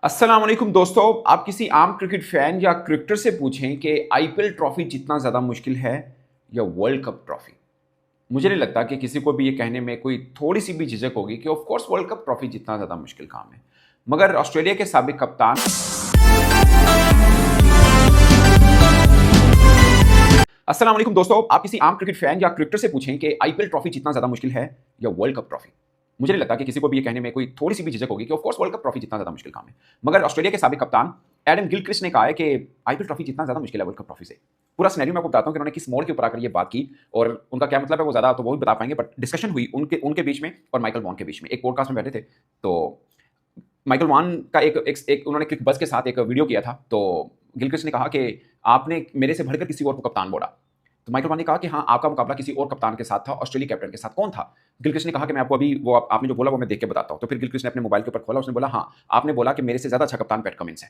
अस्सलाम वालेकुम दोस्तों। आप किसी आम क्रिकेट फैन या क्रिकेटर से पूछें कि आईपीएल ट्रॉफी जीतना ज़्यादा मुश्किल है या वर्ल्ड कप ट्रॉफी, मुझे नहीं लगता कि किसी को भी ये कहने में कोई थोड़ी सी भी झिझक होगी कि of course world cup trophy जीतना ज़्यादा मुश्किल काम है। मगर ऑस्ट्रेलिया के साबिक कप्तान अस्सलाम वालेकुम दोस्तों, आप किसी आम क्रिकेट फैन या क्रिकेटर से पूछें कि आईपीएल ट्रॉफी जीतना ज़्यादा मुश्किल है या वर्ल्ड कप ट्रॉफी, मुझे नहीं लगता कि किसी को भी ये कहने में कोई थोड़ी सी भी झिझक होगी कि of course world cup trophy जीतना ज़्यादा मुश्किल काम है। मगर ऑस्ट्रेलिया के साबिक कप्तान एडम गिलक्रिस्ट ने कहा है कि आईपीएल ट्रॉफी जीतना ज़्यादा मुश्किल है वर्ल्ड कप ट्रॉफी से। पूरा सिनेरियो मैं आपको बताता हूँ कि उन्होंने किस मोड़ के ऊपर आकर ये बात की और उनका क्या मतलब है वो ज़्यादा तो वो भी बता पाएंगे, बट डिस्कशन हुई उनके उनके बीच में और माइकल वॉन के बीच में। एक पॉडकास्ट में बैठे थे तो माइकल वॉन का एक उन्होंने क्रिक बज़ के साथ एक वीडियो किया था। तो गिलक्रिस्ट ने कहा कि आपने मेरे से बढ़कर किसी और को कप्तान बोला। तो माइकल वॉन ने कहा कि हाँ, आपका मुकाबला किसी और कप्तान के साथ था, ऑस्ट्रेलिया कैप्टन के साथ। कौन था? गिलक्रिस्ट ने कहा कि मैं आपको अभी वो आपने जो बोला वो मैं देख के बताता हूँ। तो फिर गिलक्रिस्ट ने अपने मोबाइल के ऊपर खोला, उसने बोला हाँ, आपने बोला कि मेरे से ज़्यादा अच्छा कप्तान पैट कमिंस है।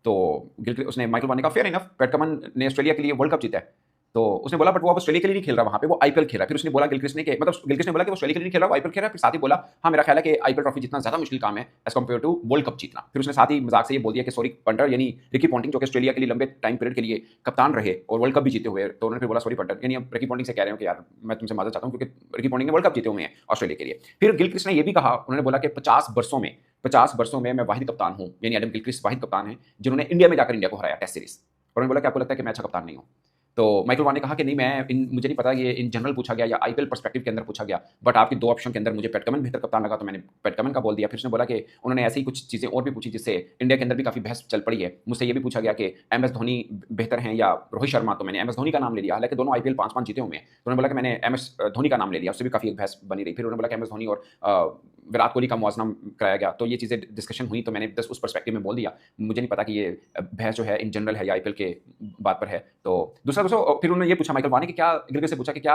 तो गिलक्रिस्ट उसने माइकल वॉन ने कहा फेयर इनफ, पैट कमिंस ने ऑस्ट्रेलिया के लिए वर्ल्ड कप जीता है। तो उसने बोला बट वो अब ऑस्ट्रेलिया के लिए नहीं खेल रहा, वहाँ पे वो आईपीएल खेल रहा है। फिर उसने बोला गिलक्रिस्ट ने कि मतलब गिलक्रिस्ट ने बोला कि वो ऑस्ट्रेलिया के लिए नहीं खेल रहा, वो आईपीएल खेल रहा है। फिर साथ ही बोला हाँ, मेरा ख्याल है कि आईपीएल ट्रॉफी जितना ज़्यादा मुश्किल काम है as compare to world cup जीतना। फिर उसने साथ ही मजाक से ये बोल दिया कि सॉरी पंटर, यानी रिकी पॉन्टिंग जो कि ऑस्ट्रेलिया के लिए लंबे टाइम पीरियड के लिए कप्तान रहे और वर्ल्ड कप भी जीते हुए। तो उन्होंने फिर बोला सॉरी पंटर, यानी अब रिकी पॉन्टिंग से कह रहे हो कि यार मैं तुमसे माजर चाहता हूँ क्योंकि रिकी पॉन्टिंग ने वर्ल्ड कप जीते हुए हैं ऑस्ट्रेलिया के लिए। फिर गिलक्रिस्ट ने ये भी कहा, उन्होंने बोला कि 50 वर्षों में मैं वाहिद कप्तान हूँ, यानी एडम गिलक्रिस्ट वाहिद कप्तान है जिन्होंने इंडिया में जाकर इंडिया को हराया टेस्ट सीरीज। और उन्होंने बोला कि आपको लगता है कि मैं अच्छा कप्तान नहीं हूँ? तो माइकल वॉन ने कहा कि नहीं, मुझे नहीं पता ये इन जनरल पूछा गया या आईपीएल पर्सपेक्टिव के अंदर पूछा गया, बट आपकी दो ऑप्शन के अंदर मुझे पैट कमिंस बेहतर कप्तान लगा तो मैंने पैट कमिंस का बोल दिया। फिर उसने बोला कि उन्होंने ऐसी ही कुछ चीज़ें और भी पूछी जिससे इंडिया के अंदर भी काफ़ी बहस चल पड़ी है। मुझसे ये भी पूछा गया कि एम एस धोनी बेहतर हैं या रोहित शर्मा, तो मैंने एम एस धोनी का नाम ले लिया, हालांकि दोनों आईपीएल 5-5 जीते हुए हैं। तो उन्होंने बोला कि मैंने एम एस धोनी का नाम ले लिया, उससे भी काफ़ी एक बहस बनी रही। फिर उन्होंने बोला कि एम एस धोनी और विराट कोहली का मुआवजना कराया गया, तो ये चीज़ें डिस्कशन हुई तो मैंने बस उस पर्सपेक्टिव में बोल दिया। मुझे नहीं पता कि ये बहस जो है इन जनरल है या आईपीएल के बात पर है। तो दूसरा दोस्तों फिर उन्होंने ये पूछा माइकल वॉन ने कि क्या गिलक्रिस्ट से पूछा कि क्या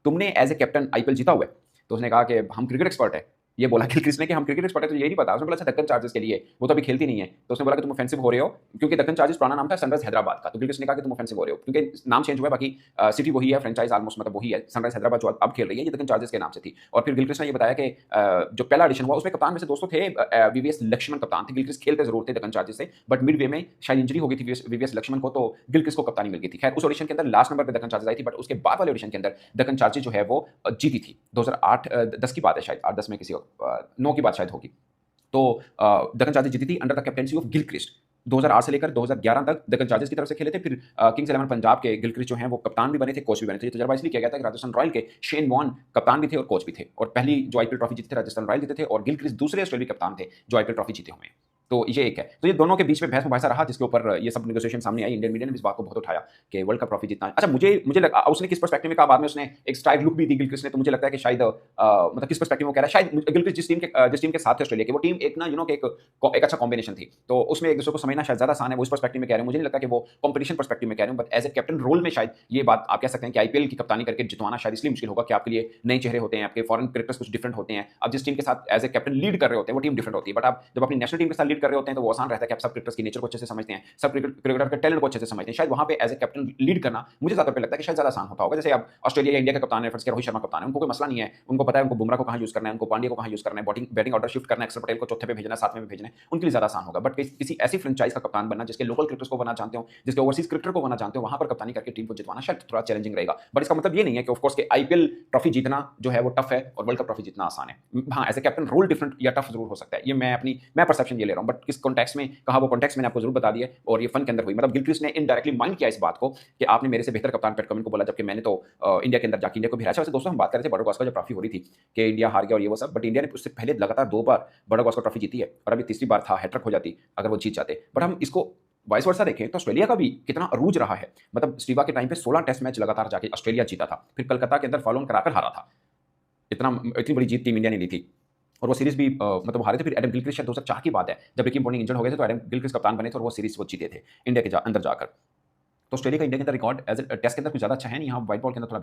तुमने एज ए कैप्टन आईपीएल जीता हुआ है? तो उसने कहा कि हम क्रिकेट एक्सपर्ट है। ये बोला गिलक्रिस्ट ने कि हम क्रिकेट एक्सपर्ट है, तो ये नहीं पता। उसने बोला अच्छा दक्कन चार्जर्स के लिए, वो तो अभी खेलती नहीं है। तो उसने बोला कि तुम ऑफेंसिव हो रहे हो क्योंकि दक्कन चार्जर्स पुराना नाम था सनराइज हैदराबाद का। तो गिलक्रिस्ट ने कहा कि तुम ऑफेंसिव हो रहे हो क्योंकि नाम चेंज हुआ है, बाकी सिटी वही है, फ्रेंचाइज ऑलमोस्ट मतलब वही है। सनराइज हैदराबाद जो अब खेल रही है ये दक्कन चार्जर्स के नाम से थी। और फिर गिलक्रिस्ट ने ये बताया कि जो पहला एडिशन हुआ उसमें कप्तान में से दोस्तों थे वीवीएस लक्ष्मण कप्तान थे। गिलक्रिस्ट खेलते जरूर थे दक्कन चार्जर्स से, बट मिड वे में शायद इंजरी हो गई थी वीवीएस लक्ष्मण को, तो गिलक्रिस्ट को कप्तानी मिल गई थी। खैर उस ऑडिशन के अंदर लास्ट नंबर पर दक्कन चार्जर्स आई थी, बट उसके बाद वाले ऑडिशन के अंदर दक्कन चार्जर्स जो है वो जीती थी। 2008-10 की बात है, शायद 8-10 में किसी 9 की बात शायद होगी। तो दक्कन चार्जर्स जीती थी under the captaincy of Gilchrist. 2008 से लेकर 2011 तक दक्कन चार्जर्स की तरफ से खेले थे। फिर किंग्स इलेवन पंजाब के गिलक्रिस्ट जो हैं वो कप्तान भी बने थे, कोच भी बने थे। ये तजर्बा इसलिए किया गया था कि राजस्थान रॉयल के शेन वॉर्न कप्तान भी थे और कोच भी थे, और पहली जो आईपीएल ट्रॉफी जीते थे राजस्थान रॉयल जीते थे, और गिलक्रिस्ट दूसरे ऑस्ट्रेलियाई कप्तान थे जो आईपीएल ट्रॉफी जीते हुए हैं। तो ये एक है। तो ये दोनों के बीच में बहस मुबाहिसा रहा, जिसके ऊपर ये सब नेगोशिएशन सामने आई। इंडियन मीडिया ने इस बात को बहुत उठाया कि वर्ल्ड कप ट्रॉफी जीतना है। अच्छा, मुझे लगा उसने किस पर्सपेक्टिव में कहा, बाद में उसने एक स्ट्राइक लुक भी दी गिलक्रिस्ट ने, तो मुझे लगता है कि शायद मतलब किस पर्सपेक्टिव में कह रहा है, शायद गिलक्रिस्ट जिस टीम के साथ थे ऑस्ट्रेलिया के, वो टीम एक ना एक अच्छा कॉम्बिनेशन थी, तो उसमें एक दूसरे को समझना शायद ज्यादा आसान है। वो इस पर्सपेक्टिव में कह रहे हैं, मुझे नहीं लगता कि वो कॉम्पिटिशन पर्सपेक्टिव में कह रहे हैं, but as a captain role में शायद ये बात आप कह सकते हैं कि आईपीएल की कप्तानी करके जितवाना शायद इसलिए मुश्किल होगा कि आपके लिए नए चेहरे होते हैं, आपके फॉरेन क्रिकेटर्स कुछ डिफरेंट होते हैं। अब जिस टीम के साथ एज ए कैप्टन लीड कर रहे होते हैं वो टीम डिफरेंट होती है, बट आप जब अपनी नेशनल टीम के साथ लीड कर रहे होते हैं तो वो आसान रहता है कि आप सब क्रिकेटर्स की नेचर को अच्छे से समझते हैं, सब क्रिकेटर के टैलेंट को अच्छे से समझते हैं। शायद वहां पे एज ए कैप्टन लीड करना मुझे ज्यादा लगता है कि शायद ज्यादा आसान होता होगा। जैसे आप ऑस्ट्रेलिया या इंडिया का कप्तान है, फर्स्ट रोहित शर्मा कप्तान है, उनको कोई मसला नहीं है, उनको पता है उनको बुमराह को कहां यूज करना है, उनको पांड्या को कहां यूज करना है, बैटिंग ऑर्डर शिफ्ट करना है, अक्षर पटेल को चौथे पे भेजना है, सातवें पे भेजना है, उनके लिए ज्यादा आसान होगा। बट किसी ऐसी फ्रेंचाइज का कप्तान बनना जिसके लोकल क्रिकेटर्स को बना जानते हो, जिसके ओवरसीज क्रिकेटर को बना जानते हो, वहां पर कप्तानी करके टीम को जितवाना शायद थोड़ा चैलेंजिंग रहेगा। बट इसका मतलब ये नहीं है कि ऑफ कोर्स आईपीएल ट्रॉफी जीतना जो है वो टफ है और वर्ल्ड कप ट्रॉफी जीतना आसान है। हाँ, as a captain role different या टफ जरूर हो सकता है, ये मैं परसेप्शन ये ले रहा हूं, बट किस कॉन्टेक्स्ट में कहा वो कॉन्टेक्स्ट मैंने आपको जरूर बता दिया, और ये फन के अंदर हुई। मतलब गिलक्रिस्ट ने इनडायरेक्टली माइंड किया इस बात को कि आपने मेरे से बेहतर कप्तान पैट कमिंस को बोला, जबकि मैंने तो इंडिया के अंदर जाके इंडिया को भी हराया। वैसे दोस्तों हम बात कर रहे थे बॉर्डर गवास्कर जब ट्रॉफी हो रही थी कि इंडिया हार गया और ये वो सब, बट इंडिया ने उससे पहले लगातार 2 बार बॉर्डर गवास्कर ट्रॉफी जीती है, और अभी तीसरी बार था, हैट्रिक हो जाती अगर वो जीत जाते। बट हम इसको वाइस वर्सा देखें तो ऑस्ट्रेलिया का भी कितना अरूज रहा है। मतलब स्टीवा के टाइम पे 16 टेस्ट मैच लगातार जाके ऑस्ट्रेलिया जीता था, फिर कलकत्ता के अंदर फॉलो ऑन कराकर हारा था। इतनी बड़ी जीत टीम इंडिया ने ली थी, और वो सीरीज भी मतलब हारे थे। फिर एडम गिलक्रिस्ट शायद 2004 की बात है जब रिकी पॉन्टिंग इंजर्ड हो गए थे, तो एडम गिलक्रिस्ट कप्तान बने थे और वो सीरीज वो जीते थे इंडिया के अंदर जाकर। तो ऑस्ट्रेलिया का इंडिया के अंदर रिकॉर्ड एज ए टेस्ट के अंदर कुछ ज्यादा अच्छा है नहीं, यहाँ व्हाइट बॉल के अंदर थोड़ा